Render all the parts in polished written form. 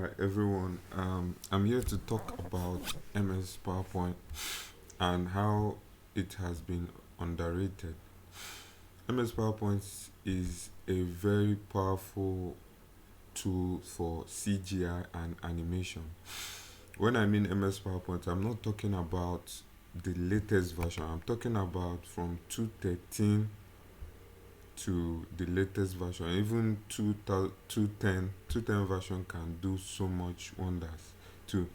Hi everyone. I'm here to talk about MS PowerPoint and how it has been underrated. MS PowerPoint is a very powerful tool for CGI and animation. When I mean MS PowerPoint, I'm not talking about the latest version. I'm talking about from 213 to the latest version. Even 210 version can do so much wonders too.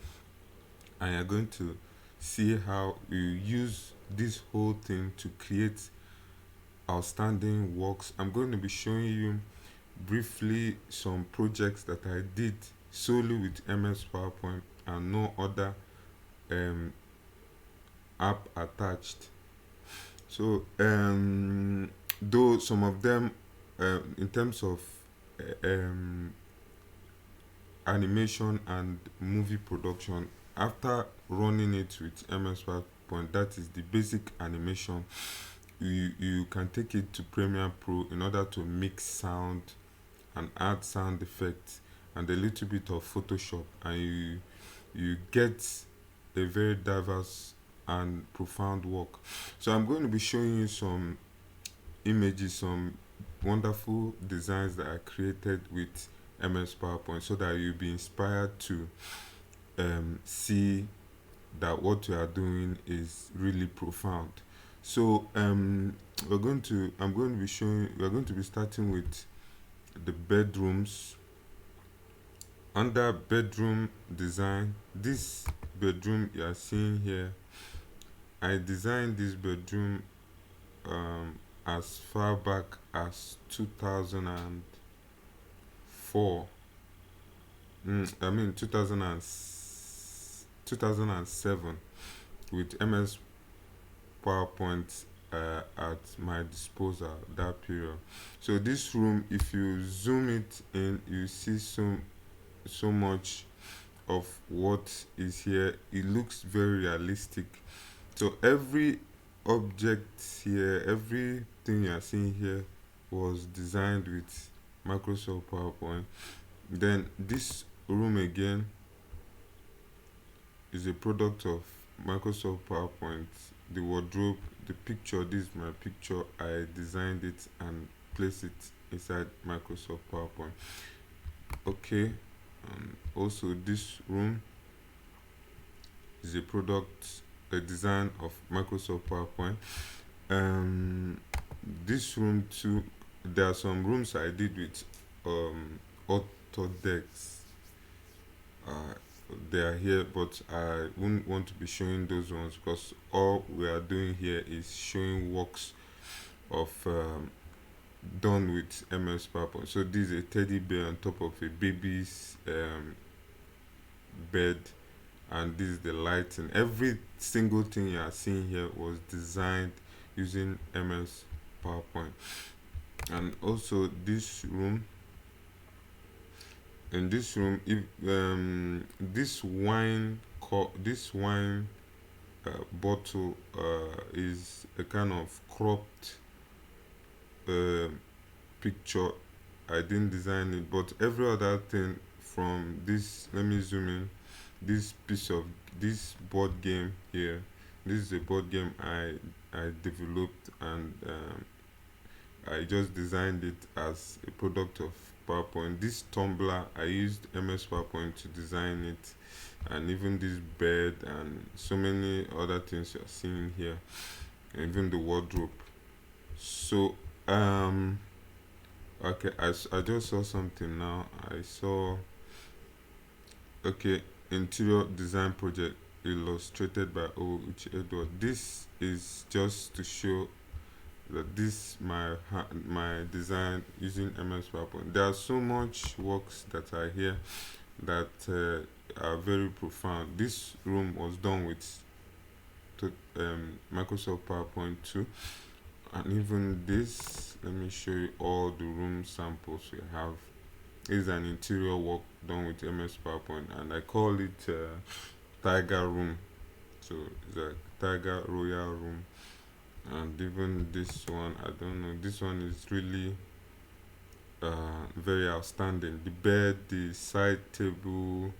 And you're going to see how you use this whole thing to create outstanding works. I'm going to be showing you briefly some projects that I did solely with MS PowerPoint and no other um, app attached. So, though some of them, in terms of um, animation and movie production, after running it with MS PowerPoint, that is the basic animation. You can take it to Premiere Pro in order to mix sound and add sound effects and a little bit of Photoshop, and you get a very diverse and profound work. So I'm going to be showing you some images, some wonderful designs that I created with MS PowerPoint, so that you'll be inspired to see that what you are doing is really profound. So I'm going to be showing. We're going to be starting with the bedrooms. Under bedroom design, this bedroom you are seeing here, I designed this bedroom as far back as 2004. I mean 2007 with MS PowerPoint at my disposal that period. So this room, if you zoom it in, you see so much of what is here. It looks very realistic. So every object here, everything you are seeing here was designed with Microsoft PowerPoint. Then this room again is a product of Microsoft PowerPoint. The wardrobe, the picture, this is my picture. I designed it and placed it inside Microsoft PowerPoint. Okay, also this room is a design of Microsoft PowerPoint. This room too, there are some rooms I did with Autodex. Uh, they are here, but I wouldn't want to be showing those ones because all we are doing here is showing works of done with MS PowerPoint. So this is a teddy bear on top of a baby's bed, and this is the lighting. Every single thing you are seeing here was designed using MS PowerPoint. And also this room, in this room, if this wine bottle is a kind of cropped uh, picture. I didn't design it, but every other thing from this, let me zoom in. This board game here, this is a board game I developed, and I just designed it as a product of PowerPoint. This tumbler, I used MS PowerPoint to design it, and even this bed and so many other things you're seeing here, and even the wardrobe. So okay, I just saw something now. I saw, okay, interior design project illustrated by Uche Edward. This is just to show that this my design using MS PowerPoint. There are so much works that are here that are very profound. This room was done with Microsoft PowerPoint too, and even this. Let me show you all the room samples we have. Is an interior work done with MS PowerPoint, and I call it Tiger Room. So it's a Tiger Royal Room. And even this one, I don't know, this one is really very outstanding. The bed, the side table,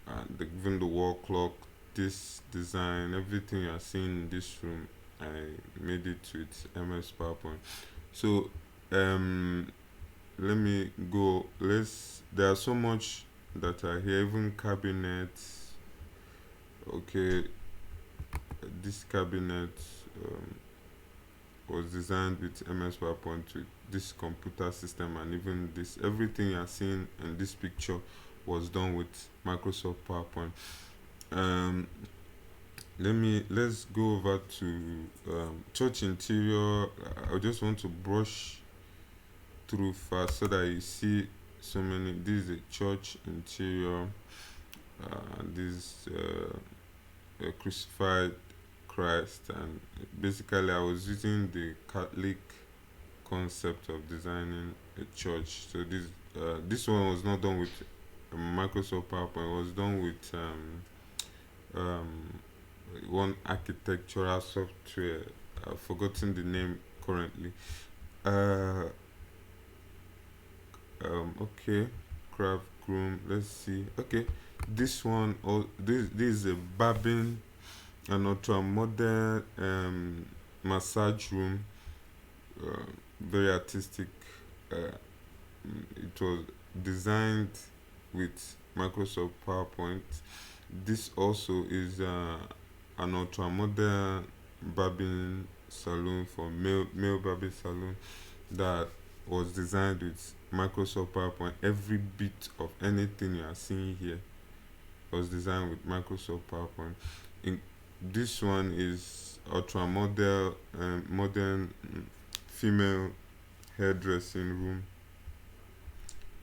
and even the wall clock, this design, everything you're seeing in this room, I made it with MS PowerPoint. So um, let me go. There are so much that are here, even cabinets. Okay, this cabinet um, was designed with MS PowerPoint with this computer system, and even this everything you're seeing in this picture was done with Microsoft PowerPoint. Um, let's go over to church interior. I just want to brush through fast so that you see so many. This is a church interior. This a crucified Christ, and basically I was using the Catholic concept of designing a church. So this one was not done with Microsoft PowerPoint. It was done with um, one architectural software. I've forgotten the name currently. Uh, okay, craft room. Let's see. Okay, this one. Oh, this is a barbing an ultra modern massage room, uh, very artistic. It was designed with Microsoft PowerPoint. This also is an ultra modern barbing salon for male barbing salon that was designed with Microsoft PowerPoint. Every bit of anything you are seeing here was designed with Microsoft PowerPoint. In, this one is ultra modern female hairdressing room.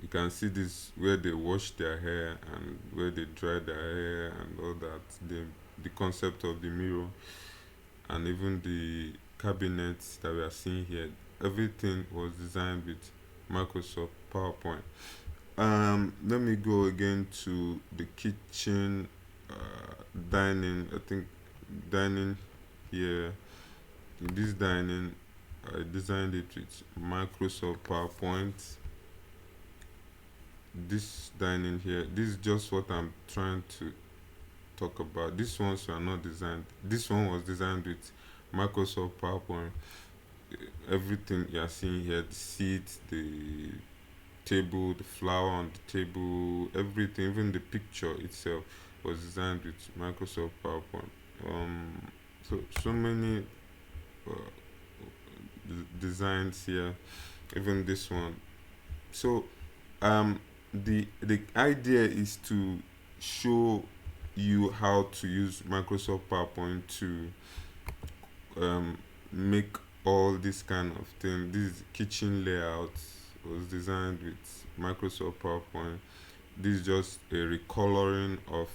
You can see this where they wash their hair and where they dry their hair and all that. The concept of the mirror and even the cabinets that we are seeing here, everything was designed with Microsoft PowerPoint. Let me go again to the kitchen, dining. I think dining here. This dining, I designed it with Microsoft PowerPoint. This dining here, this is just what I'm trying to talk about. These ones were not designed. This one was designed with Microsoft PowerPoint. Everything you're seeing here, the seat, the table, the flower on the table, everything, even the picture itself was designed with Microsoft PowerPoint. So many uh, designs here, even this one. So the idea is to show you how to use Microsoft PowerPoint to make all this kind of thing. This kitchen layout was designed with Microsoft PowerPoint. This is just a recoloring of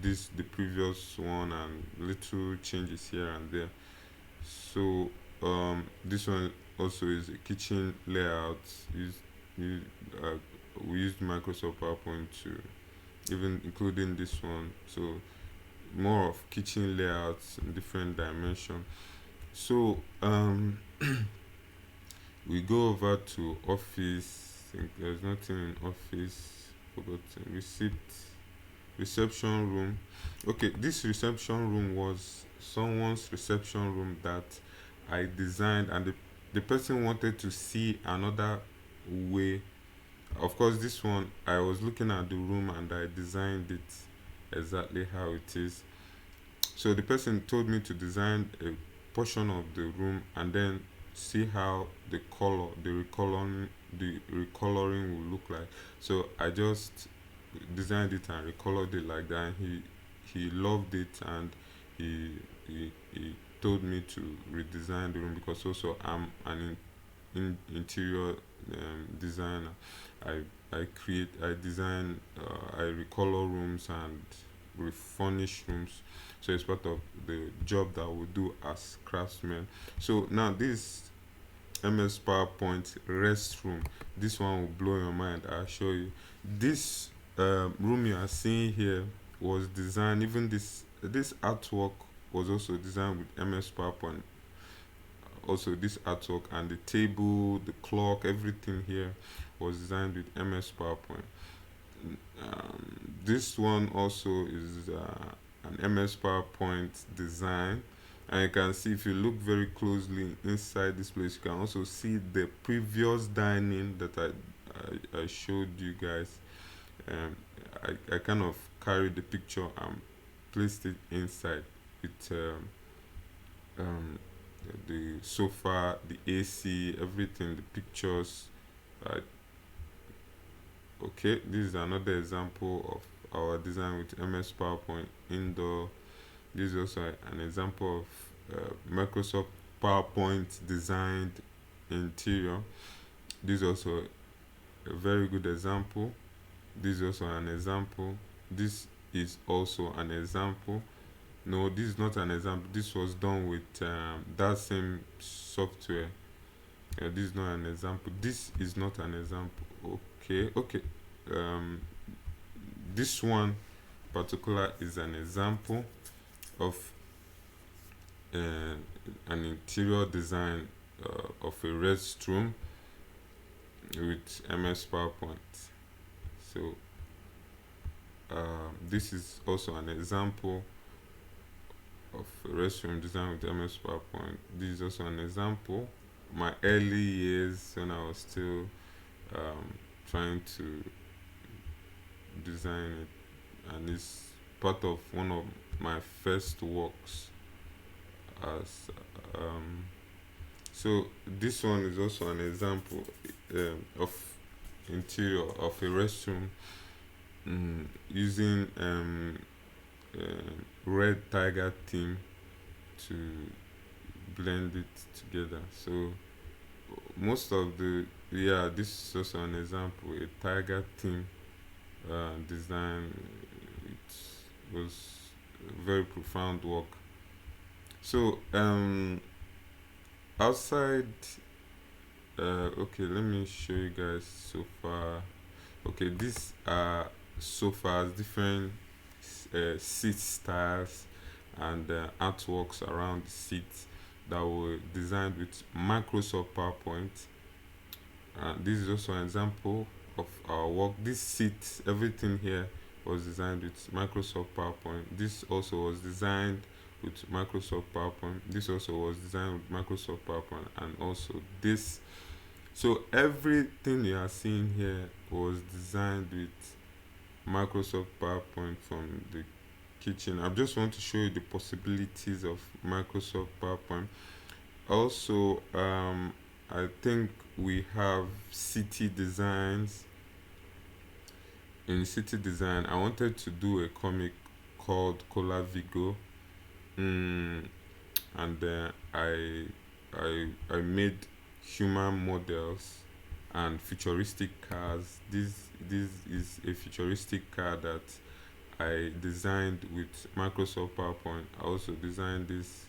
the previous one and little changes here and there. So this one also is a kitchen layout. Use, uh, we used Microsoft PowerPoint to even including this one. So more of kitchen layouts in different dimension. So we go over to office. I think there's nothing in office. Forgotten reception room. Okay, this reception room was someone's reception room that I designed, and the person wanted to see another way. Of course, this one I was looking at the room and I designed it exactly how it is. So the person told me to design a portion of the room and then see how the recoloring will look like. So I just designed it and recolored it like that. And he loved it, and he told me to redesign the room because also I'm an interior designer. I design, I recolor rooms and refurnish rooms. So it's part of the job that we do as craftsmen. So now this MS PowerPoint restroom, this one will blow your mind. I'll show you. This room you are seeing here was designed. Even this artwork was also designed with MS PowerPoint. also this artwork and the table, the clock, everything here was designed with MS PowerPoint. This one also is an MS PowerPoint design, and you can see, if you look very closely inside this place, you can also see the previous dining that I showed you guys. um, I kind of carried the picture and placed it inside with um, the sofa, the AC, everything, the pictures. Uh, okay, this is another example of our design with MS PowerPoint indoor. This is also an example of Microsoft PowerPoint designed interior. This is also a very good example. This is also an example. This is also an example. No, this is not an example. This was done with that same software. This is not an example. This is not an example. Okay. Um, this one particular is an example of an interior design of a restroom with MS PowerPoint. So this is also an example of a restroom design with MS PowerPoint. This is also an example. My early years when I was still trying to design it, and it's part of one of my first works as so this one is also an example of interior of a restroom using red tiger theme to blend it together. So most of the this is also an example, a tiger theme design. It was a very profound work. So outside okay, let me show you guys so far. Okay, these are sofas, different seat styles and artworks around the seats that were designed with Microsoft PowerPoint. This is also an example of our work. This seat, everything here was designed with Microsoft PowerPoint. This also was designed with Microsoft PowerPoint. This also was designed with Microsoft PowerPoint, and also this. So everything you are seeing here was designed with Microsoft PowerPoint from the kitchen. I just want to show you the possibilities of Microsoft PowerPoint. Also, I think we have city designs. In city design, I wanted to do a comic called Cola Vigo, and I made human models and futuristic cars. This is a futuristic car that I designed with Microsoft PowerPoint. I also designed this,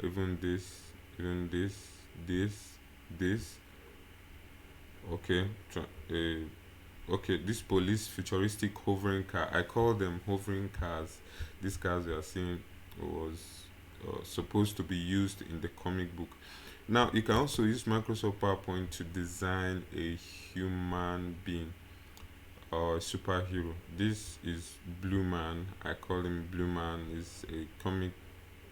even this. Okay, okay, this police futuristic hovering car. I call them hovering cars. These cars you are seeing was supposed to be used in the comic book. Now you can also use Microsoft PowerPoint to design a human being or a superhero. This is Blue Man. I call him Blue Man. Is a comic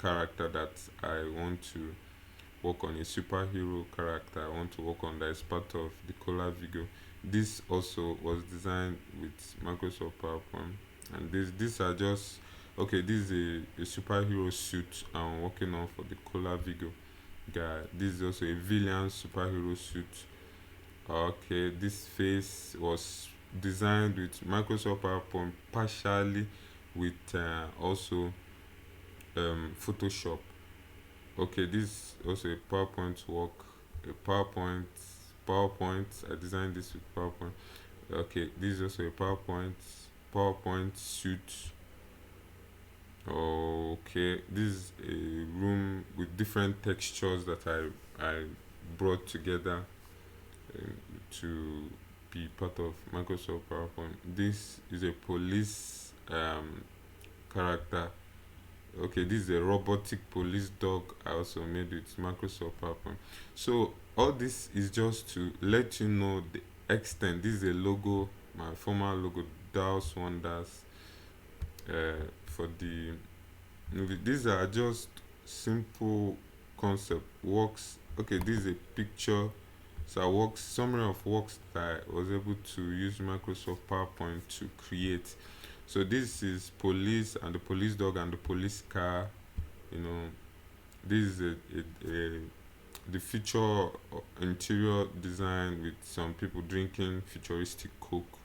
character that I want to work on, a superhero character I want to work on that is part of the Cola Vigo. This also was designed with Microsoft PowerPoint, and these are just okay. This is a superhero suit I'm working on for the Cola Vigo guy. This is also a villain superhero suit. Okay, this face was designed with Microsoft PowerPoint, partially with also Photoshop. Okay, this is also a PowerPoint work. A PowerPoint. I designed this with PowerPoint. Okay, this is also a PowerPoint suit. Okay, this is a room with different textures that I brought together to be part of Microsoft PowerPoint. This is a police character Okay, this is a robotic police dog I also made with Microsoft PowerPoint. So all this is just to let you know the extent. This is a logo, my former logo, Dows Wonders, for the movie. These are just simple concept works. Okay, this is a picture. So works summary of works that I was able to use Microsoft PowerPoint to create. So this is police and the police dog and the police car. You know, this is the feature interior design with some people drinking futuristic coke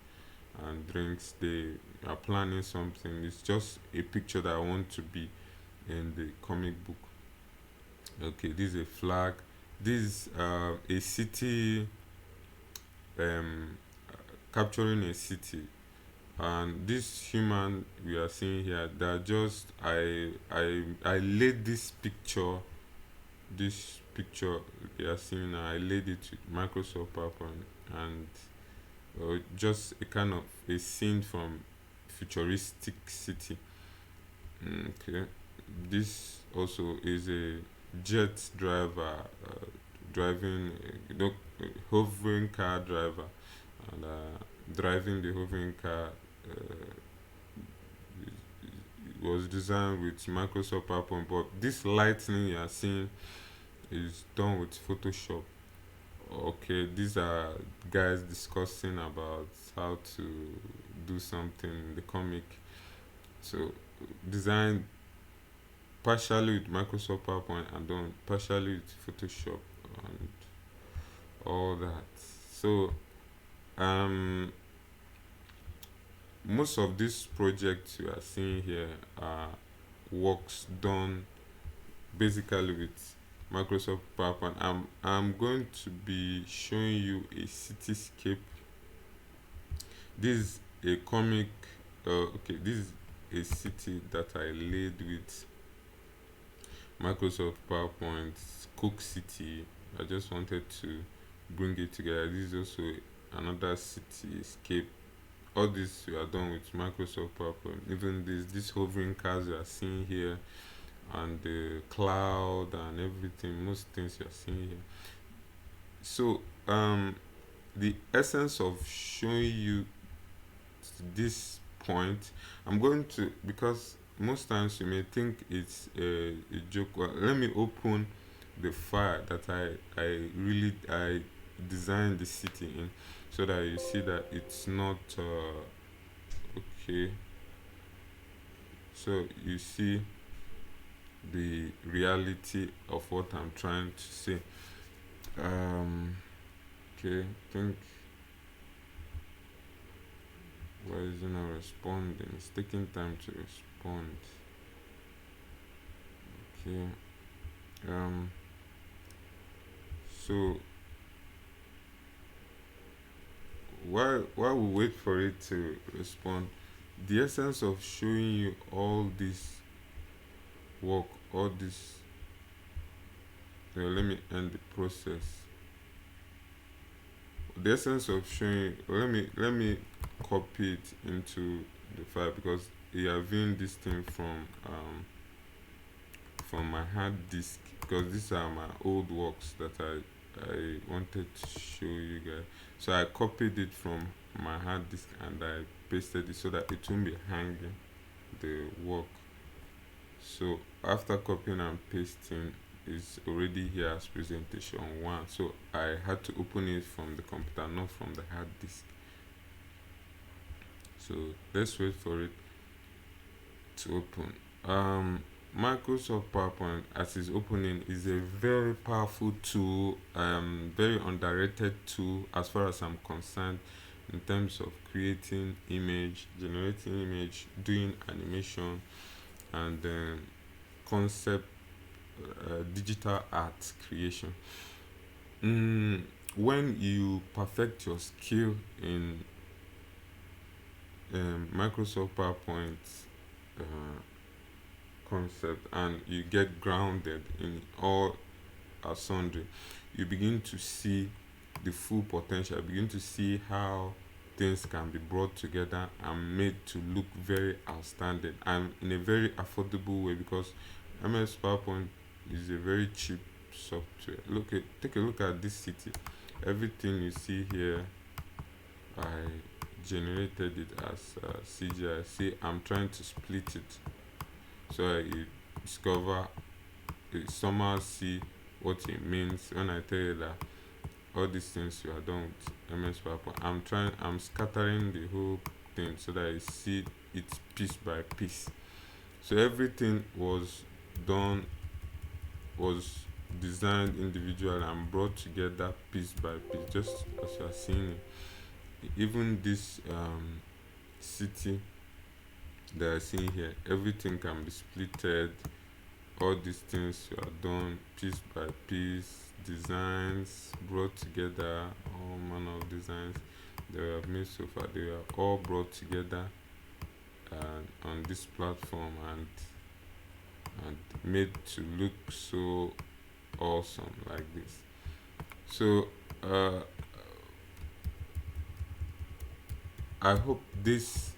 and drinks. They are planning something. It's just a picture that I want to be in the comic book. Okay, this is a flag. This is a city, um, capturing a city, and this human we are seeing here, that just I laid this picture we are seeing now. I laid it with Microsoft PowerPoint, and just a kind of a scene from futuristic city. Okay, this also is a jet driver, driving, hovering car driver, and driving the hovering car. Was designed with Microsoft PowerPoint, but this lightning you are seeing is done with Photoshop. Okay, these are guys discussing about how to do something in the comic. So designed partially with Microsoft PowerPoint and done partially with Photoshop and all that. So um most of these projects you are seeing here are works done basically with Microsoft PowerPoint. I'm going to be showing you a cityscape. This is a comic. Okay, this is a city that I laid with Microsoft PowerPoint. Cook City. I just wanted to bring it together. This is also another cityscape. All this we are done with Microsoft PowerPoint. Even this hovering cars you are seeing here, and the cloud and everything, most things you are seeing here. So the essence of showing you to this point, I'm going to, because most times you may think it's a joke. Well, let me open the file that I designed the city in, so that you see that it's not okay. So you see the reality of what I'm trying to say. Okay, I think why is it not responding? It's taking time to respond. Okay. So while we wait for it to respond, the essence of showing you all this work, all this. Let me end the process. The essence of showing. Let me copy it into the file, because you are viewing this thing from my hard disk, because these are my old works that I wanted to show you guys. So I copied it from my hard disk and I pasted it so that it won't be hanging the work. So after copying and pasting, it's already here as presentation one. So I had to open it from the computer, not from the hard disk. So let's wait for it to open. Microsoft PowerPoint, as it's opening, is a very powerful tool, very underrated tool as far as I'm concerned, in terms of creating image, generating image, doing animation, and concept, digital art creation. When you perfect your skill in Microsoft PowerPoint concept, and you get grounded in all sundry, you begin to see the full potential. You begin to see how things can be brought together and made to look very outstanding and in a very affordable way, because MS PowerPoint is a very cheap software. Take a look at this city. Everything you see here, I generated it as CGI. See, I'm trying to split it so I discover, somehow see what it means when I tell you that all these things you are done with MS PowerPoint. I'm scattering the whole thing so that I see it piece by piece. So everything done was designed individually and brought together piece by piece, just as you are seeing it. Even this city that I see here, everything can be splitted. All these things are done piece by piece, designs brought together, all manner of designs that we have made so far. They are all brought together on this platform and made to look so awesome like this. So I hope this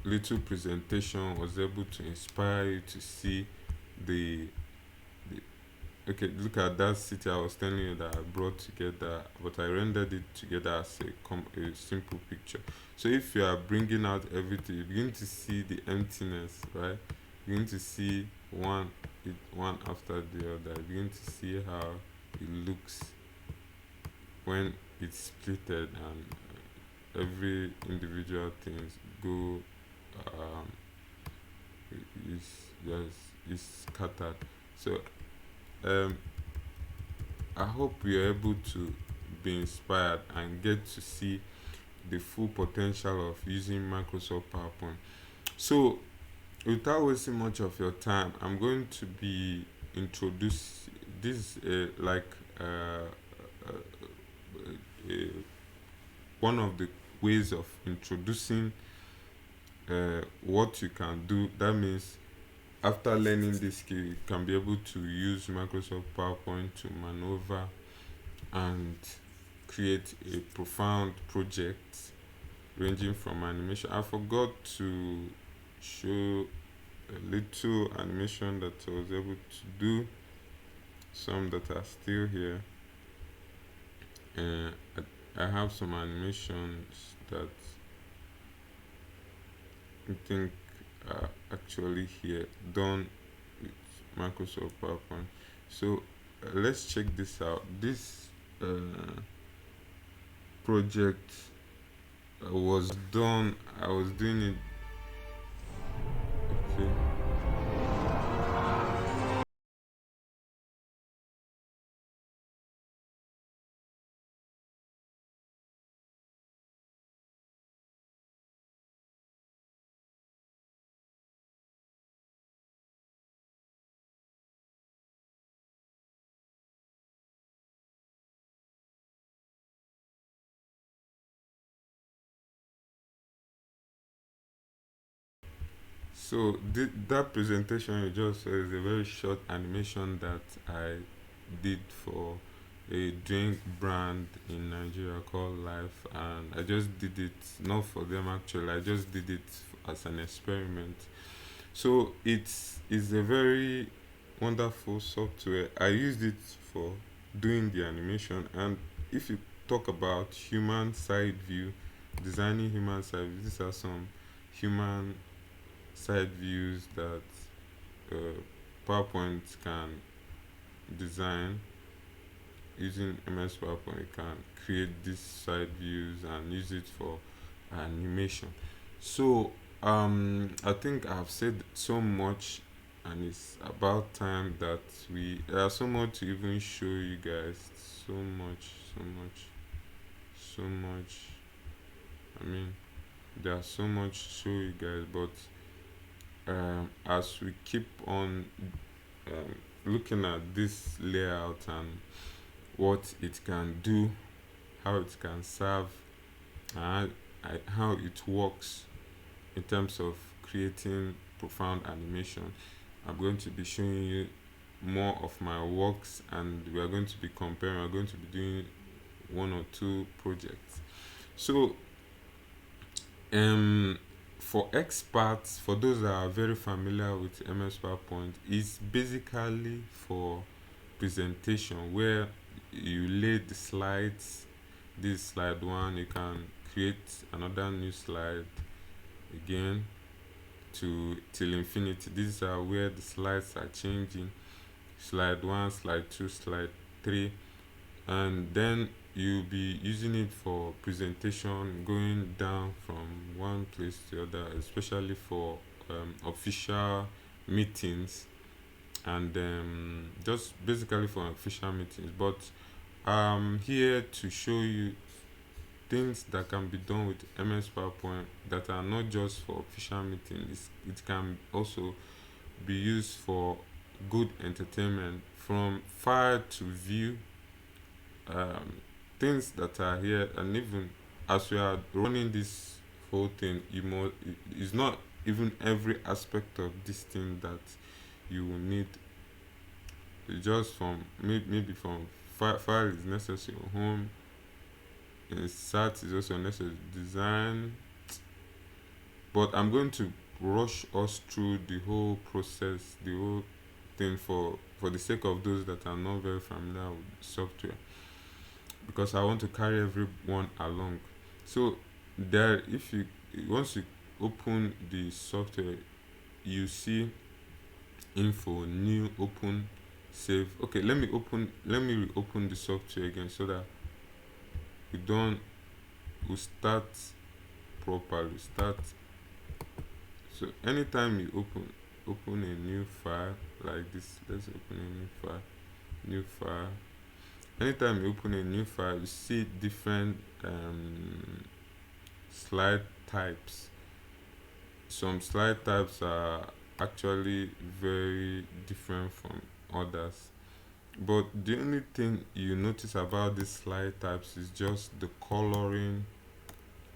little presentation was able to inspire you to see the okay, look at that city I was telling you that I brought together, but I rendered it together as a simple picture. So if you are bringing out everything, you begin to see the emptiness, right? You begin to see one after the other. You begin to see how it looks when it's splitted and every individual things go um, is just is scattered. So um, I hope you're able to be inspired and get to see the full potential of using Microsoft PowerPoint. So without wasting much of your time, I'm going to be introduce this like uh, one of the ways of introducing what you can do. That means after learning this skill, you can be able to use Microsoft PowerPoint to maneuver and create a profound project ranging from animation. I forgot to show a little animation that I was able to do, some that are still here. I have some animations that I think are actually here done with Microsoft PowerPoint. So let's check this out. This project was done. I was doing it. Okay. So that presentation you just saw is a very short animation that I did for a drink brand in Nigeria called Life, and I just did it not for them actually. I just did it as an experiment. So it's a very wonderful software. I used it for doing the animation, and if you talk about human side view, designing human side view, these are some human side views that uh, PowerPoint can design. Using MS PowerPoint, you can create these side views and use it for animation. So I think I've said so much, and it's about time that there's so much to even show you guys. So much, so much, so much. I mean, there's so much to show you guys, but as we keep on looking at this layout and what it can do, how it can serve, and how it works in terms of creating profound animation, I'm going to be showing you more of my works, and we are going to be comparing. We're going to be doing one or two projects. So um for experts, for those that are very familiar with MS PowerPoint, it's basically for presentation where you lay the slides. This slide one, you can create another new slide again to till infinity. These are where the slides are changing: slide one, slide two, slide three, and then you'll be using it for presentation, going down from one place to the other, especially for official meetings, and just basically for official meetings. But I'm here to show you things that can be done with MS PowerPoint that are not just for official meetings. It can also be used for good entertainment, from file to view, um, things that are here. And even as we are running this whole thing, it's not even every aspect of this thing that you will need. Just from maybe from file is necessary, home insert is also necessary, design. But I'm going to rush us through the whole process, the whole thing, for the sake of those that are not very familiar with software, because I want to carry everyone along. So there, if you once you open the software, you see info, new, open, save. Okay, let me reopen the software again so that we don't we start properly. Start. So anytime you open a new file like this, let's open a new file. Anytime you open a new file, you see different slide types. Some slide types are actually very different from others. But the only thing you notice about these slide types is just the coloring,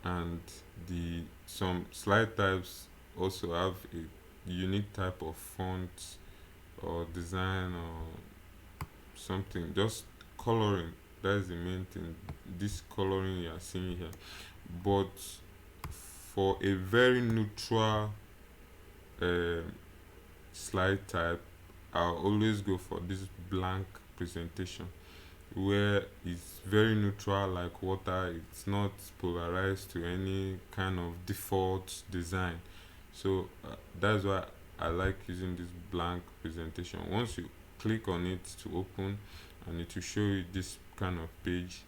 and the some slide types also have a unique type of font or design or something. Just coloring, that is the main thing. This coloring you are seeing here. But for a very neutral uh, slide type, I'll always go for this blank presentation, where it's very neutral like water. It's not polarized to any kind of default design. So that's why I like using this blank presentation. Once you click on it to open, and it will show you this kind of page: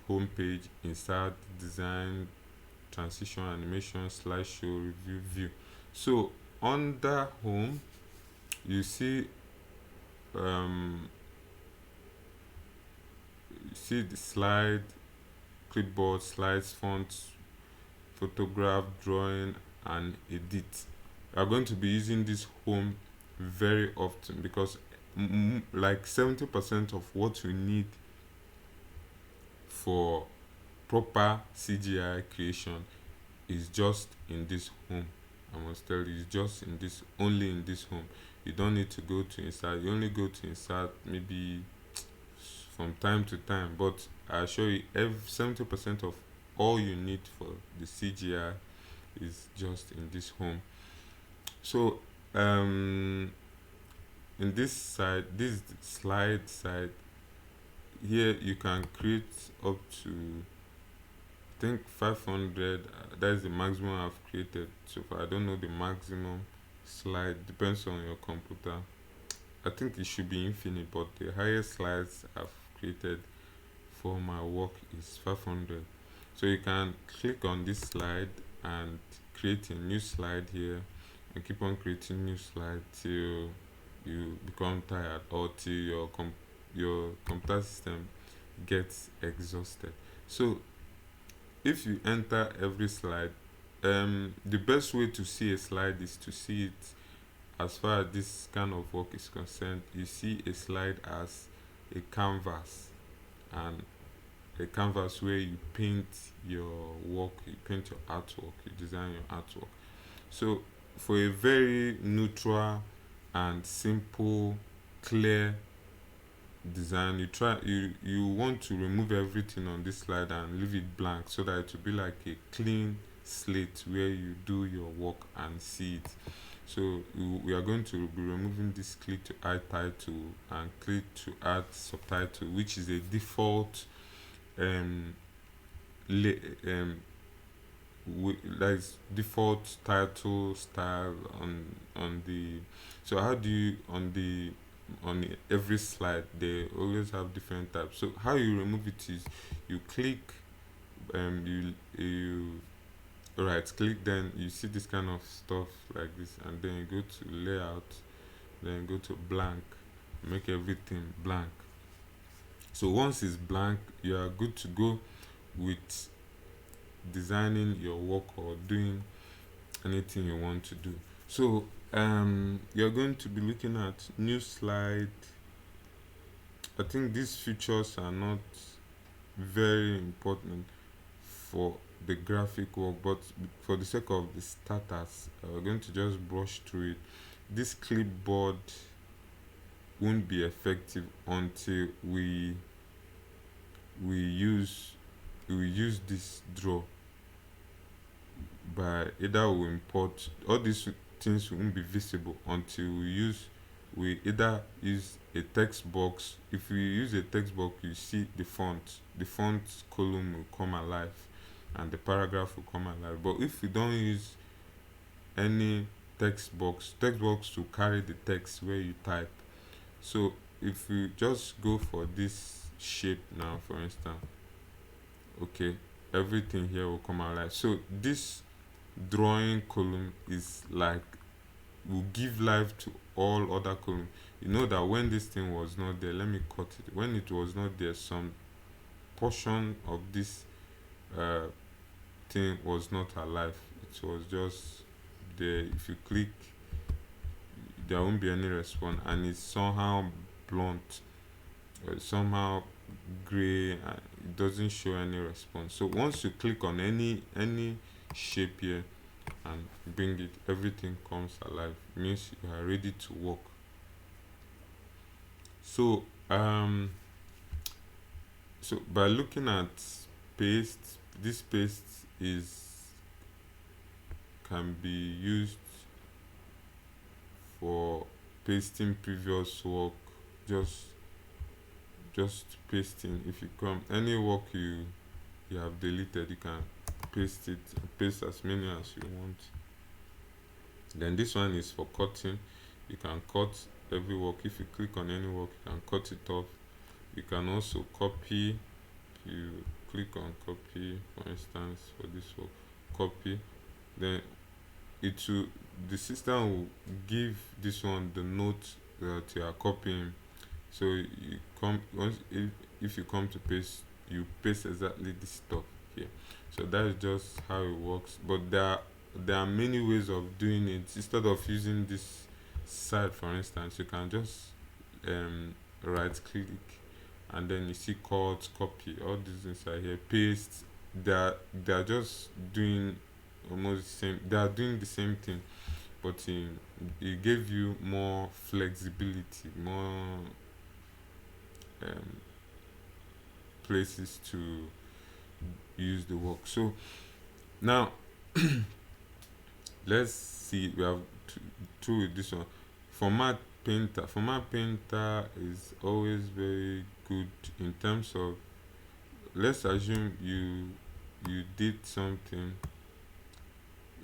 home page, insert, design, transition, animation, slideshow, review, view. So under home, you see um you see the slide, clipboard, slides, fonts, photograph, drawing, and edit. We are going to be using this home very often, because like 70% of what you need for proper CGI creation is just in this home. I must tell you, it's just in this, only in this home. You don't need to go to insert. You only go to insert maybe from time to time. But I assure you, 70% of all you need for the CGI is just in this home. So in this side, this slide side here, you can create up to, I think, 500. That is the maximum I've created so far. I don't know the maximum slide, depends on your computer. I think it should be infinite, but the highest slides I've created for my work is 500. So you can click on this slide and create a new slide here, and keep on creating new slide till you become tired, or till your computer system gets exhausted. So if you enter every slide, the best way to see a slide is to see it, as far as this kind of work is concerned, you see a slide as a canvas, and a canvas where you paint your work, you paint your artwork, you design your artwork. So for a very neutral and simple, clear design, you want to remove everything on this slide and leave it blank so that it will be like a clean slate where you do your work and see it. So we are going to be removing this click to add title and click to add subtitle, which is a default um, la- um that is default title style on the. So how do you on every slide they always have different types. So how you remove it is you click, you right click, then you see this kind of stuff like this, and then you go to layout, then go to blank, make everything blank. So once it's blank, you are good to go with designing your work or doing anything you want to do. So you're going to be looking at new slide. I think these features are not very important for the graphic work, but for the sake of the starters, we're going to just brush through it. This clipboard won't be effective until we use this draw. By either we import all these things won't be visible until we either use a text box. If we use a text box, you see the font column will come alive and the paragraph will come alive. But if we don't use any text box to carry the text where you type. So if we just go for this shape now, for instance, okay, everything here will come alive. So this drawing column is like will give life to all other columns. You know that when this thing was not there, let me cut it. When it was not there, some portion of this uh, thing was not alive. It was just there. If you click, there won't be any response, and it's somehow blunt, somehow gray. It doesn't show any response. So once you click on any shape here and bring it, everything comes alive. It means you are ready to work. So so by looking at paste, this paste is can be used for pasting previous work. Just pasting. If you come any work you have deleted, you can paste it, paste as many as you want. Then this one is for cutting. You can cut every work. If you click on any work, you can cut it off. You can also copy. If you click on copy, for instance, for this work, copy, then it will the system will give this one the note that you are copying. So you come once if you come to paste, you paste exactly this stuff here. So that is just how it works. But there are many ways of doing it. Instead of using this side, for instance, you can just right click, and then you see cut, copy, all these inside here, paste. They are just doing almost the same. They are doing the same thing, but it gave you more flexibility, more um, places to use the work. So now let's see. We have two with this one. Format painter is always very good in terms of, let's assume you did something.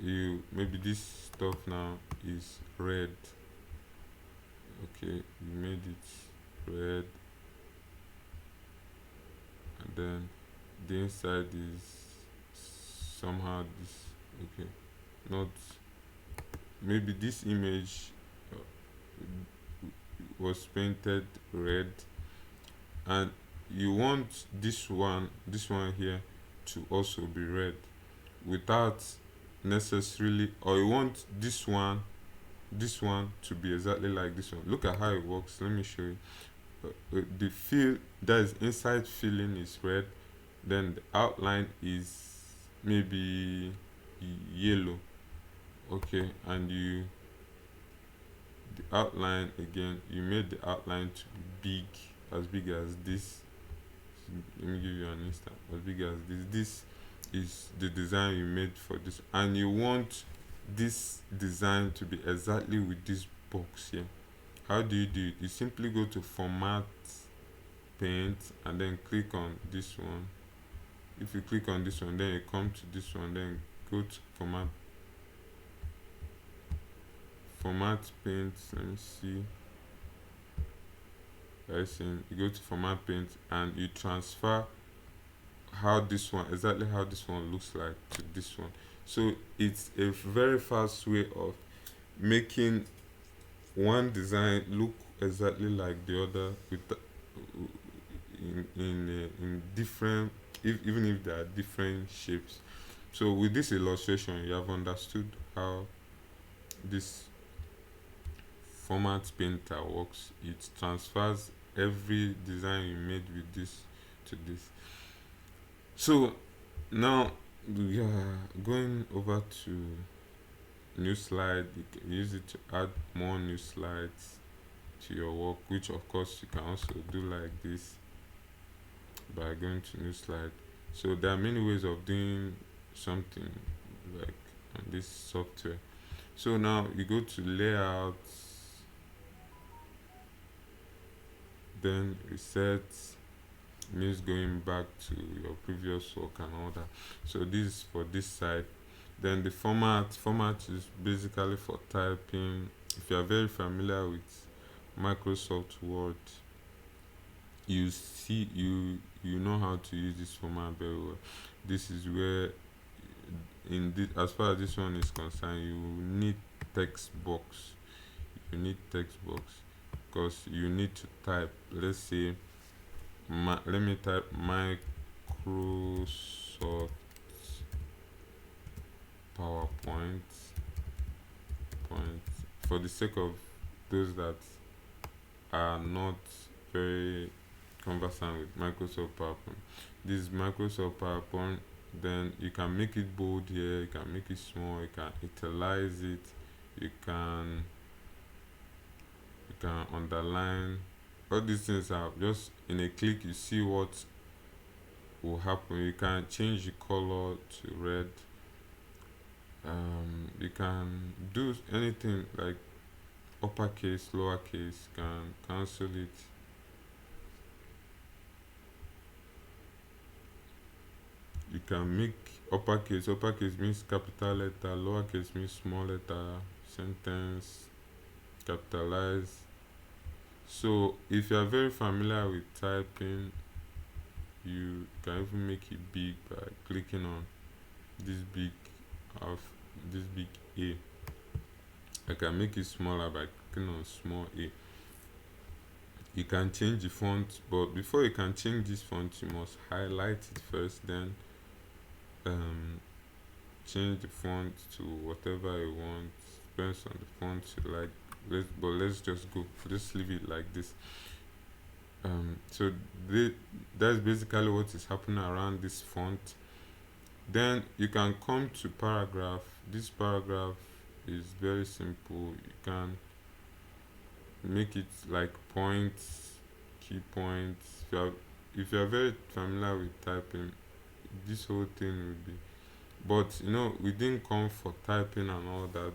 You maybe this stuff now is red. Okay, you made it red, and then the inside is somehow this. Okay, not maybe this image was painted red, and you want this one here to also be red without necessarily, or you want this one to be exactly like this one. Look at how it works. Let me show you. The fill that is inside filling is red, then the outline is maybe yellow. Okay, and the outline again, you made the outline to be big, as big as this. Let me give you an instance. As big as this. This is the design you made for this, and you want this design to be exactly with this box here. How do? You simply go to format, paint, and then click on this one. If you click on this one, then you come to this one, then go to format paint. Let me see. You go to format paint and you transfer how this one, exactly how this one looks like, to this one. So it's a very fast way of making one design look exactly like the other with in different, even if they are different shapes. So with this illustration, you have understood how this format painter works. It transfers every design you made with this to this. So now we are going over to new slide. You can use it to add more new slides to your work, which of course you can also do like this by going to new slide. So there are many ways of doing something like on this software. So now you go to layout, then reset, means going back to your previous work and all that. So this is for this side. Then the format is basically for typing. If you are very familiar with Microsoft Word, you know how to use this format very well. This is where, in this, as far as this one is concerned, you need text box. You need text box because you need to type. Let's say, let me type Microsoft PowerPoint for the sake of those that are not very conversant with Microsoft PowerPoint. This is Microsoft PowerPoint. Then you can make it bold here, you can make it small, you can italize it, you can underline. All these things are just in a click. You see what will happen. You can change the color to red. You can do anything like uppercase, lowercase. You can cancel it. You can make uppercase. Uppercase means capital letter, lowercase means small letter, sentence, capitalize. So if you are very familiar with typing, you can even make it big by clicking on this big A. I can make it smaller by clicking on small a. You can change the font, but before you can change this font, you must highlight it first, then change the font to whatever you want. Depends on the font you like. Let's just leave it like this. So that's basically what is happening around this font. Then you can come to paragraph. This paragraph is very simple. You can make it like points, key points. If you are very familiar with typing, this whole thing will be. But we didn't come for typing and all that.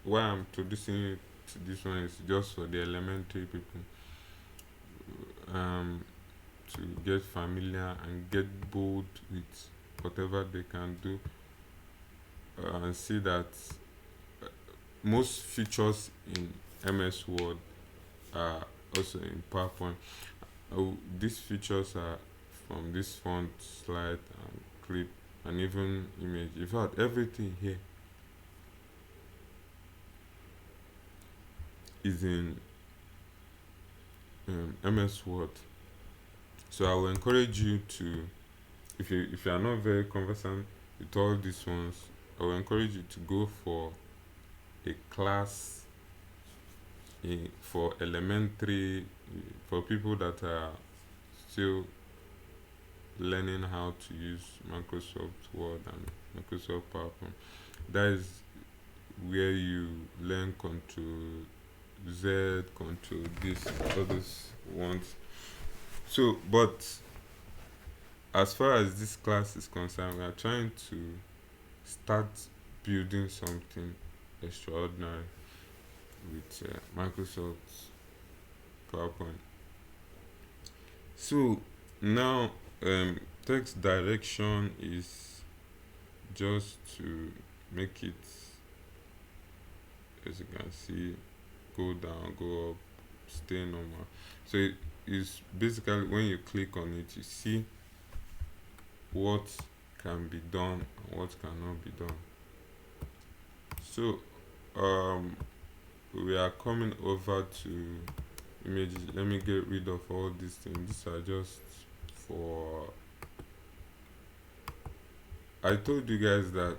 Why I'm introducing it to this one is just for the elementary people, to get familiar and get bold with whatever they can do, and see that most features in MS Word are also in PowerPoint. These features are from this font, slide, and clip, and even image. In fact, everything here is in MS Word. So I will encourage you to, if you are not very conversant with all these ones, I will encourage you to go for a class for elementary, for people that are still learning how to use Microsoft Word and Microsoft PowerPoint. That is where you learn control Z, control this, all those ones. So, but as far as this class is concerned, we are trying to start building something extraordinary with Microsoft PowerPoint. So now, text direction is just to make it, as you can see, go down, go up, stay normal. So it is basically when you click on it, you see what can be done and what cannot be done. So um, we are coming over to images. Let me get rid of all these things. These are just for. I told you guys that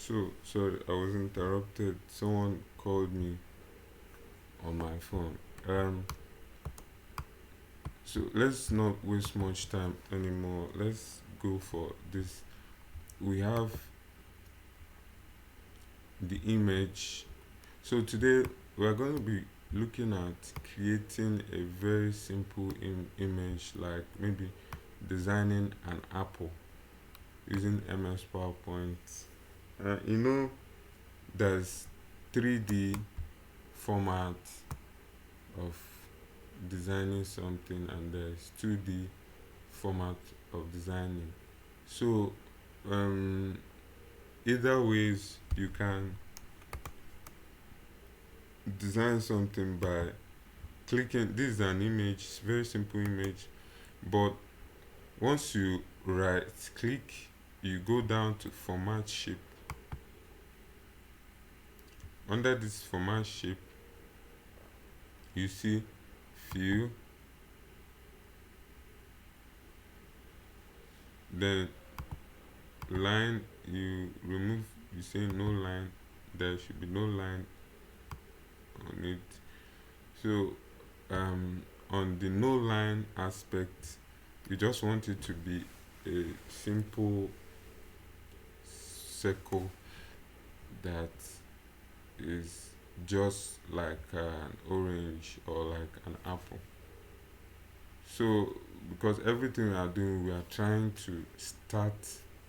so sorry, I was interrupted. Someone called me on my phone. So let's not waste much time anymore. Let's go for this. We have the image. So today we are going to be looking at creating a very simple image, like maybe designing an apple using MS PowerPoint. You know, there's 3D format of designing something, and there's 2D format of designing. So either ways you can design something by clicking. This is an image, it's a very simple image, but once you right click, you go down to format shape. Under this format shape, you see view, then line. You remove, you say no line, there should be no line on it. So on the no line aspect, we just want it to be a simple circle that is just like an orange or like an apple. So because everything we are doing, we are trying to start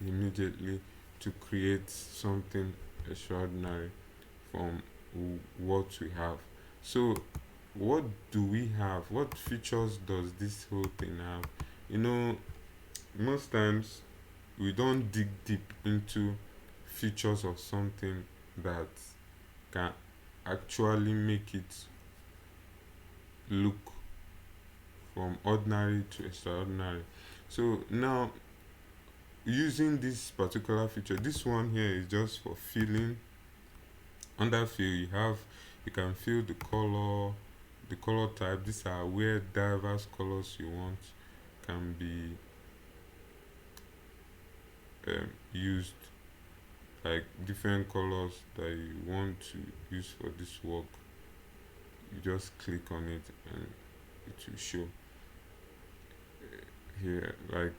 immediately to create something extraordinary from what we have. So what do we have? What features does this whole thing have? You know, most times we don't dig deep into features of something that can actually make it look from ordinary to extraordinary. So now, using this particular feature, this one here is just for filling. Under fill, you can fill the color, the color type. These are where diverse colors you want can be used, like different colors that you want to use for this work. You just click on it and it will show here. Like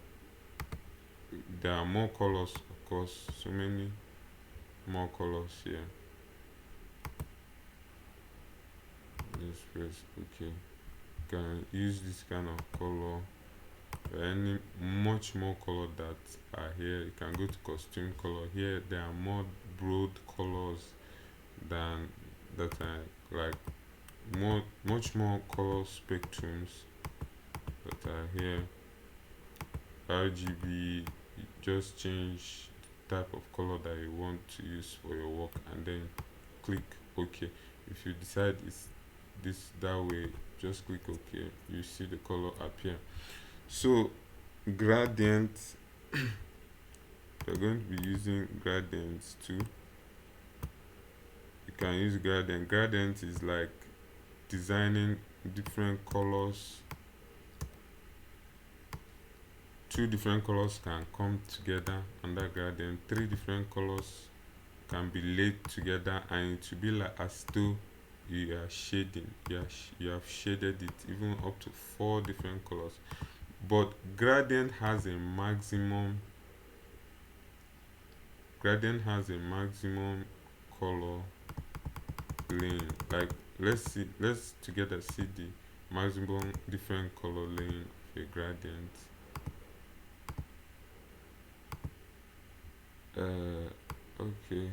there are more colors, of course, so many more colors here. Let's press OK. You can use this kind of color, any much more color that are here. You can go to costume color. Here there are more broad colors than that are like much more color spectrums that are here. RGB, you just change the type of color that you want to use for your work and then click OK. If you decide it's that way, just click OK. You see the color appear. So gradients, we're going to be using gradients too. You can use gradient. Gradient is like designing different colors. Two different colors can come together under gradient. Three different colors can be laid together, and it will be like as though you are shading. You have shaded it even up to 4 different colors. But gradient has a maximum. Gradient has a maximum color lane. Like let's together see the maximum different color lane of a gradient. Okay.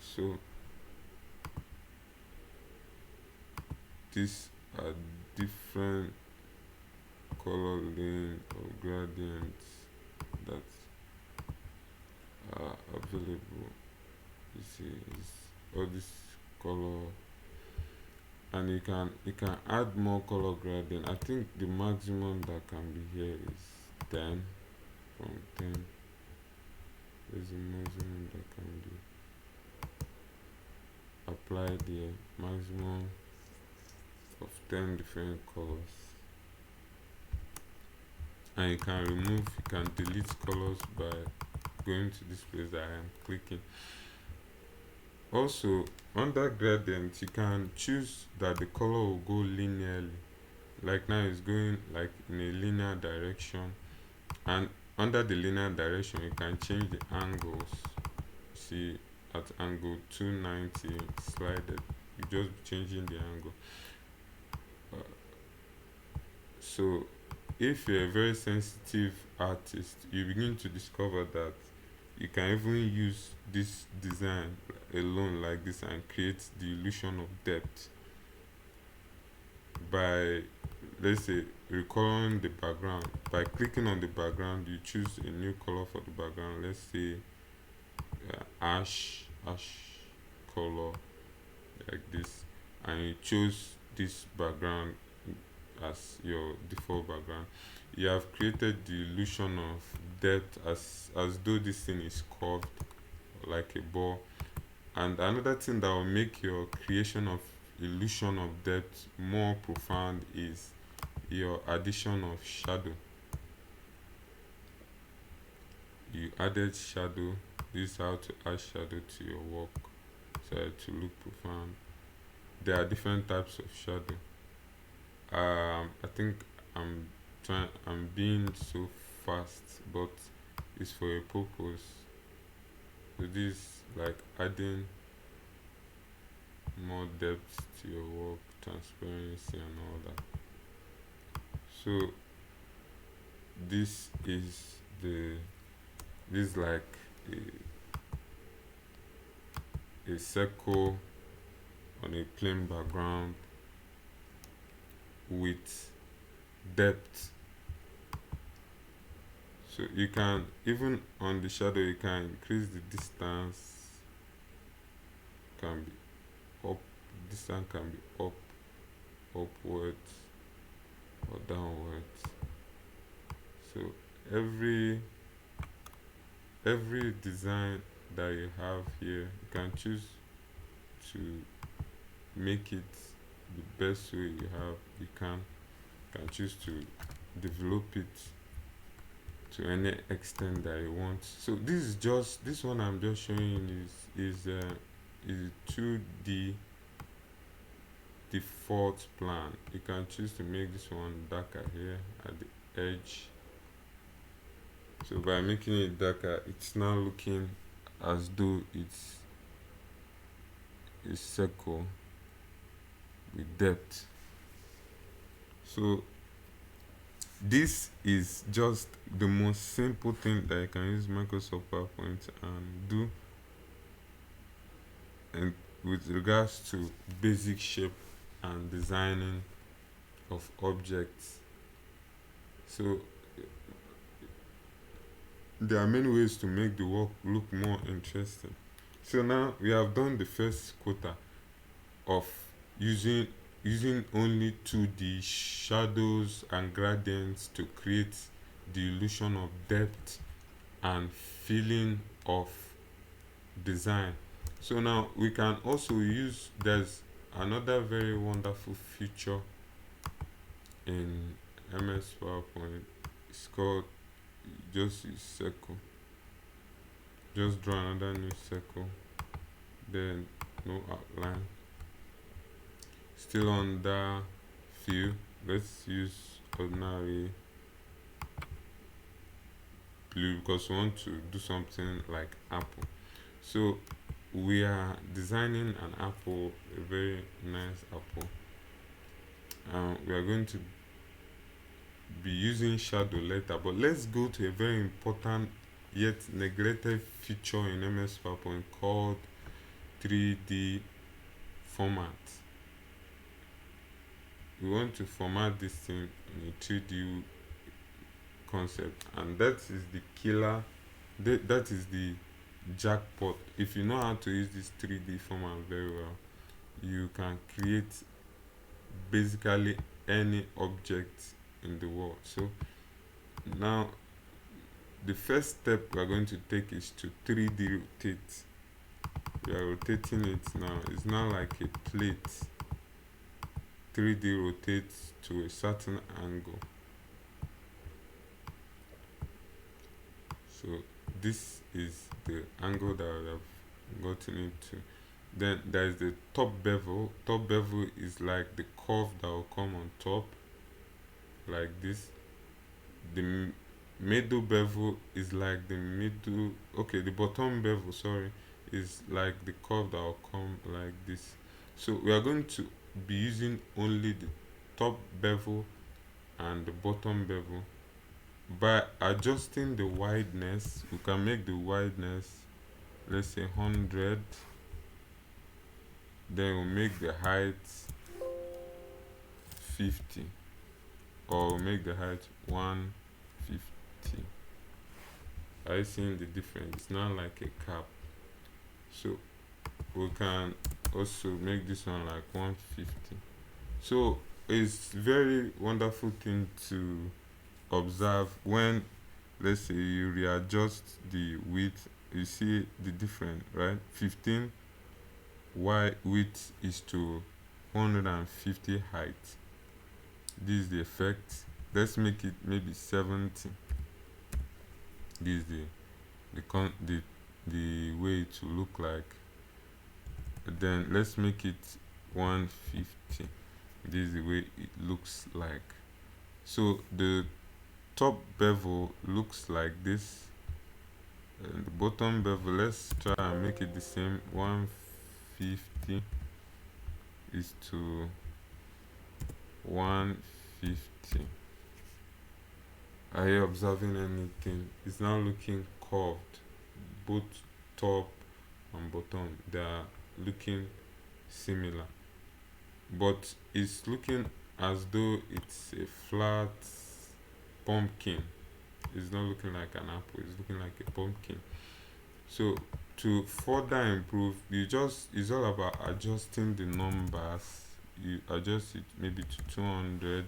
So these are different color lane or gradients that are available. You see, it's all this color, and you can add more color gradient. I think the maximum that can be here is 10. From 10, there's a maximum that can be applied here. Maximum of 10 different colors. And you can remove, you can delete colors by going to this place that I am clicking. Also, under gradient, you can choose that the color will go linearly. Like now it's going like in a linear direction, and under the linear direction you can change the angles. See, at angle 290 slided, you just be changing the angle. So if you're a very sensitive artist, you begin to discover that you can even use this design alone like this and create the illusion of depth by, let's say, recoloring the background. By clicking on the background, you choose a new color for the background. Let's say ash color, like this, and you choose this background as your default background. You have created the illusion of depth as though this thing is curved like a ball. And another thing that will make your creation of illusion of depth more profound is your addition of shadow. You added shadow. This is how to add shadow to your work so to look profound. There are different types of shadow. I think I'm being so fast, but it's for a purpose. So this like adding more depth to your work, transparency and all that. So this is like a circle on a plain background with depth. So you can, even on the shadow, you can increase the distance. Can be up, distance can be up, upwards or downwards. So every design that you have here, you can choose to make it the best way you can choose to develop it to any extent that you want. So this one I'm just showing is 2D default plan. You can choose to make this one darker here at the edge. So by making it darker, it's now looking as though it's a circle with depth. So this is just the most simple thing that you can use Microsoft PowerPoint and do, and with regards to basic shape and designing of objects. So there are many ways to make the work look more interesting. So now we have done the first quota of using only 2D shadows and gradients to create the illusion of depth and feeling of design. So now we can also use, there's another very wonderful feature in MS PowerPoint. It's called just use circle. Just draw another new circle, then no outline. Still under fill, let's use ordinary blue because we want to do something like apple. So we are designing an apple, a very nice apple. We are going to be using shadow later, but let's go to a very important yet neglected feature in MS PowerPoint called 3D format. We want to format this thing in a 2D concept, and that is the killer. That is the jackpot. If you know how to use this 3D format very well, you can create basically any object in the world. So now the first step we are going to take is to 3D rotate. We are rotating it now. It's now like a plate. 3D rotates to a certain angle. So this is the angle that we have gotten into. Then there is the top bevel. Top bevel is like the curve that will come on top, like this. The middle bevel is like the middle. Okay, the bottom bevel, sorry, is like the curve that will come like this. So we are going to be using only the top bevel and the bottom bevel. By adjusting the wideness, we can make the wideness, let's say 100. Then we'll make the height 50, or we'll make the height 150. Are you seeing the difference? It's not like a cap. So we can also make this one like 150. So it's very wonderful thing to observe when, let's say, you readjust the width. You see the difference, right? 15 width is to 150 height. This is the effect. Let's make it maybe 70. This is the way to look like. Then let's make it 150. This is the way it looks like. So the top bevel looks like this, and the bottom bevel, let's try and make it the same. 150 is to 150. Are you observing anything? It's now looking curved. Both top and bottom, they are looking similar, but it's looking as though it's a flat pumpkin. It's not looking like an apple, it's looking like a pumpkin. So to further improve, it's all about adjusting the numbers. You adjust it maybe to 200.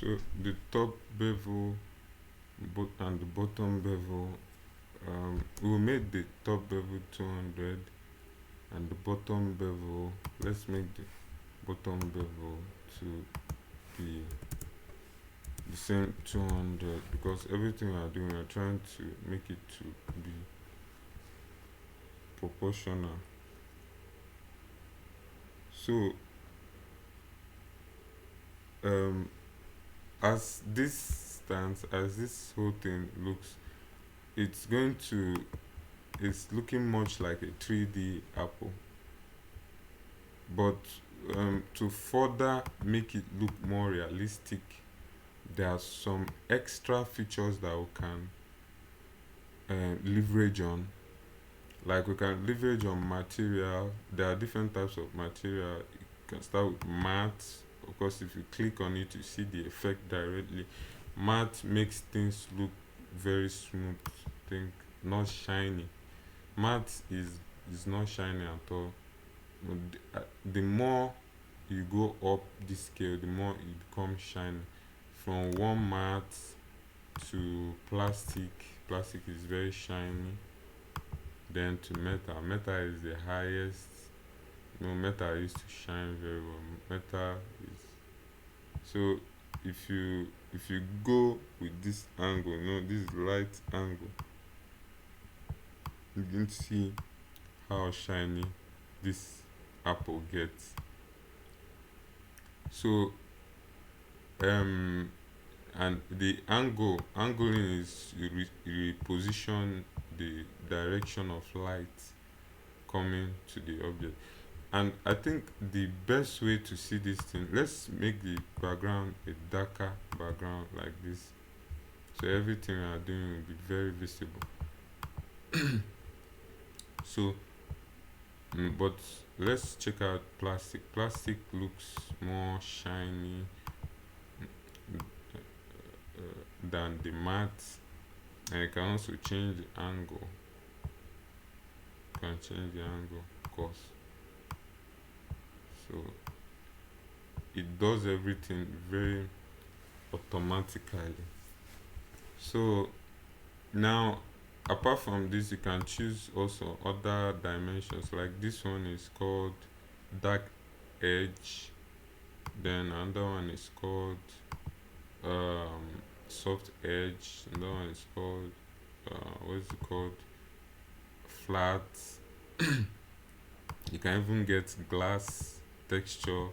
So the top bevel and the bottom bevel, we will make the top bevel 200 and the bottom bevel, let's make the bottom bevel to be the same 200, because everything we are doing, we are trying to make it to be proportional. So um as this stands, as this whole thing looks, it's going to it's looking much like a 3D apple, but to further make it look more realistic, there are some extra features that we can leverage on. Like we can leverage on material. There are different types of material. You can start with matte. Of course, if you click on it, you see the effect directly. Matte makes things look very smooth. Think not shiny. Matte is not shiny at all. The more you go up this scale, the more it becomes shiny. From one matte to plastic, plastic is very shiny. Then to metal, metal is the highest. Metal used to shine very well. Metal is so if you go with this angle, this light angle, you can see how shiny this apple gets. So and the angling is you reposition the direction of light coming to the object. And I think the best way to see this thing, let's make the background a darker background like this, so everything we are doing will be very visible. So but let's check out plastic. Plastic looks more shiny than the matte, and you can also change the angle. You can change the angle, of course. So it does everything very automatically. So now, apart from this, you can choose also other dimensions. Like this one is called dark edge, then another one is called soft edge, another one is called what is it called, flat. You can even get glass texture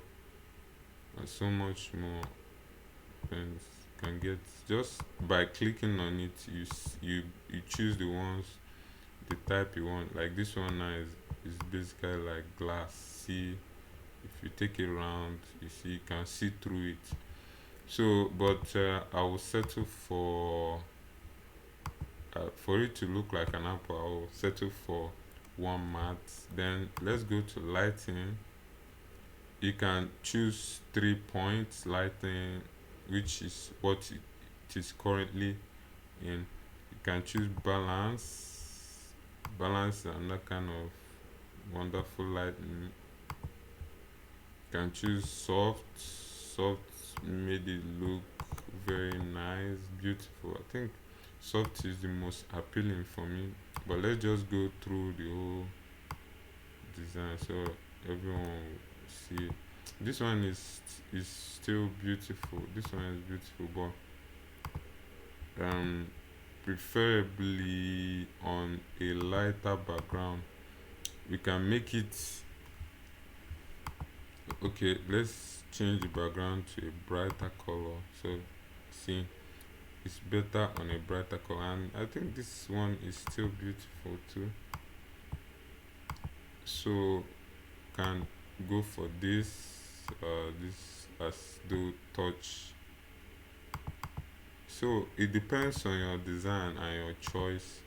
and so much more things you can get just by clicking on it. You choose the ones, the type you want. Like this one now is basically like glass. See, if you take it around, you see, you can see through it. So but I will settle for it to look like an apple. I will settle for one matte. Then let's go to lighting. You can choose 3 points lighting, which is what it is currently in. You can choose balance. Balance is another kind of wonderful lighting. You can choose soft. Soft made it look very nice, beautiful. I think soft is the most appealing for me. But let's just go through the whole design so everyone will see it. This one is still beautiful. This one is beautiful, but preferably on a lighter background. We can make it okay. Let's change the background to a brighter color. So see, it's better on a brighter color, and I think this one is still beautiful too. So can go for this as do touch. So it depends on your design and your choice.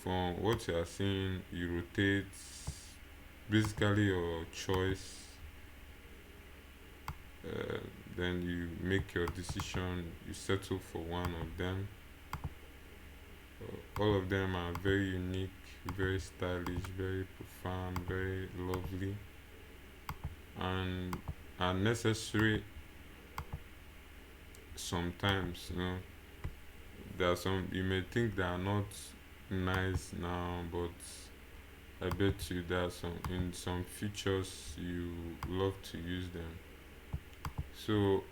From what you are seeing, you rotate. Basically your choice. Then you make your decision. You settle for one of them. All of them are very unique, very stylish, very profound, very lovely, and are necessary. sometimes, there are some you may think they are not nice now, but I bet you there are some in some features you love to use them. So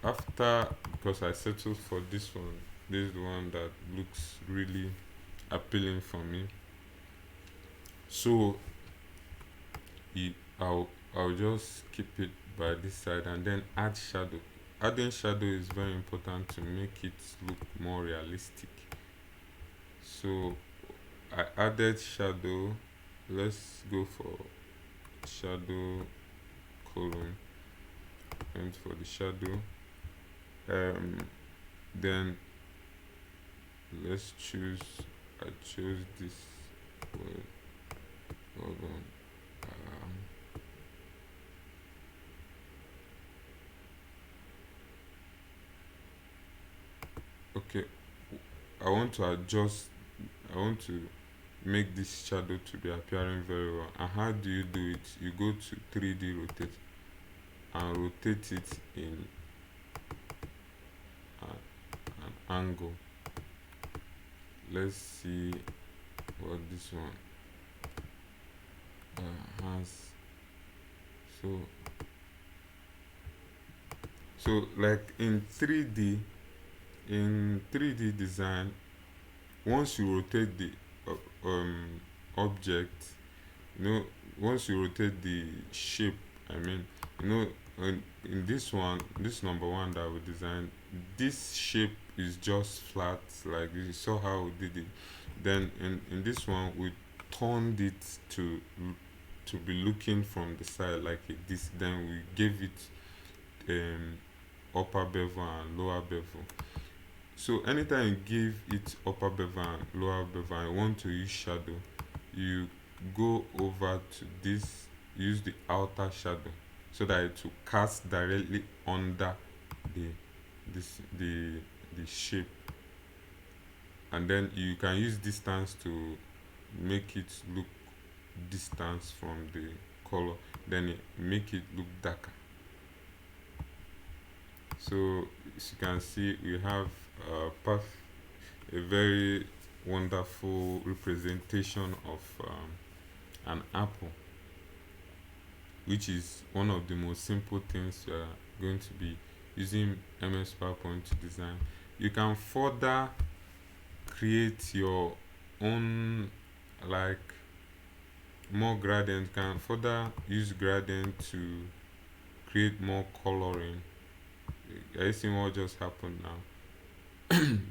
after, because I settled for this one, this is the one that looks really appealing for me. So you, I'll just keep it by this side and then add shadow. Adding shadow is very important to make it look more realistic. So I added shadow. Let's go for shadow column. Went for the shadow. Then let's choose. I chose this word. Hold on. Okay, I want to adjust. I want to make this shadow to be appearing very well. And how do you do it? You go to 3D rotate and rotate it in an angle. Let's see what this one has. So like in 3D design, once you rotate the object, you know once you rotate the shape, I mean, you know in this one, this number one that we designed, this shape is just flat, like you saw how we did it. Then in this one we turned it to be looking from the side like a disc. Then we gave it upper bevel and lower bevel. So anytime you give it upper bevel and lower bevel and you want to use shadow, you go over to this, use the outer shadow so that it will cast directly under the the shape. And then you can use distance to make it look distance from the color, then it make it look darker. So as you can see, we have a very wonderful representation of an apple, which is one of the most simple things we are going to be using MS PowerPoint to design. You can further create your own, like, more gradient. You can further use gradient to create more coloring. Are you seeing what just happened now?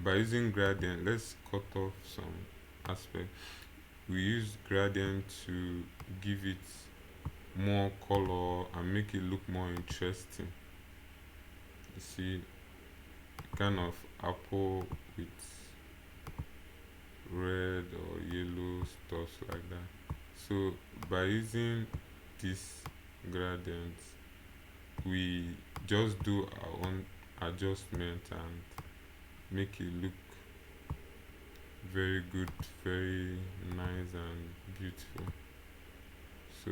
By using gradient, let's cut off some aspect. We use gradient to give it more color and make it look more interesting. You see, kind of apple with red or yellow stuff like that. So by using this gradient, we just do our own adjustment and make it look very good, very nice and beautiful. So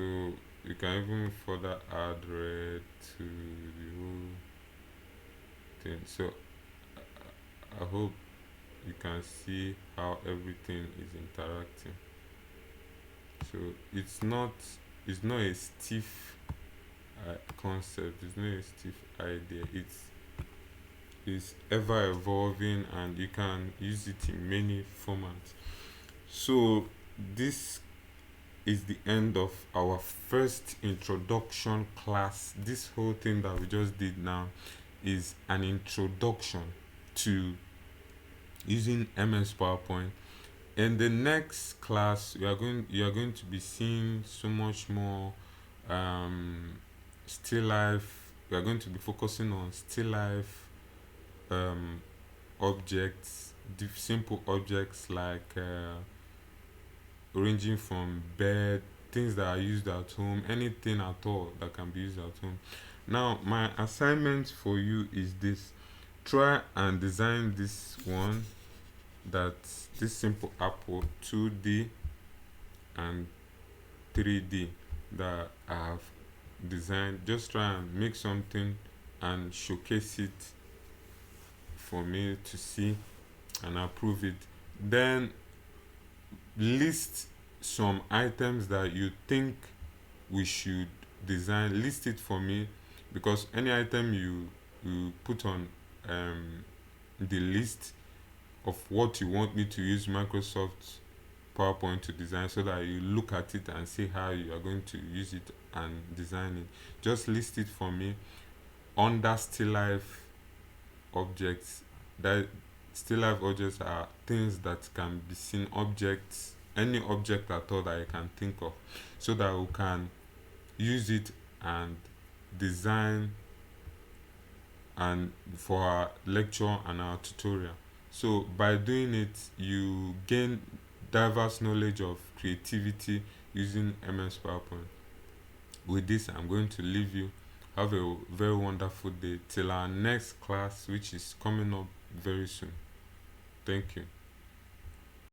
you can even further add red to the whole thing. So I hope you can see how everything is interacting. So it's not a stiff concept, it's not a stiff idea. It's ever evolving and you can use it in many formats. So this is the end of our first introduction class. This whole thing that we just did now is an introduction to using MS PowerPoint. In the next class, you are going to be seeing so much more still life. We are going to be focusing on still life objects, simple objects like ranging from bed, things that are used at home, anything at all that can be used at home. Now, my assignment for you is this: try and design this one, that this simple apple 2D and 3D that I have designed. Just try and make something and showcase it for me to see and approve it. Then list some items that you think we should design. List it for me, because any item you put on the list of what you want me to use Microsoft PowerPoint to design, so that you look at it and see how you are going to use it and design it. Just list it for me under still life objects. That still life objects are things that can be seen, objects, any object at all that you can think of, so that we can use it and design and for our lecture and our tutorial. So by doing it, you gain diverse knowledge of creativity using MS PowerPoint. With this, I'm going to leave you. Have a very wonderful day till our next class, which is coming up very soon. Thank you.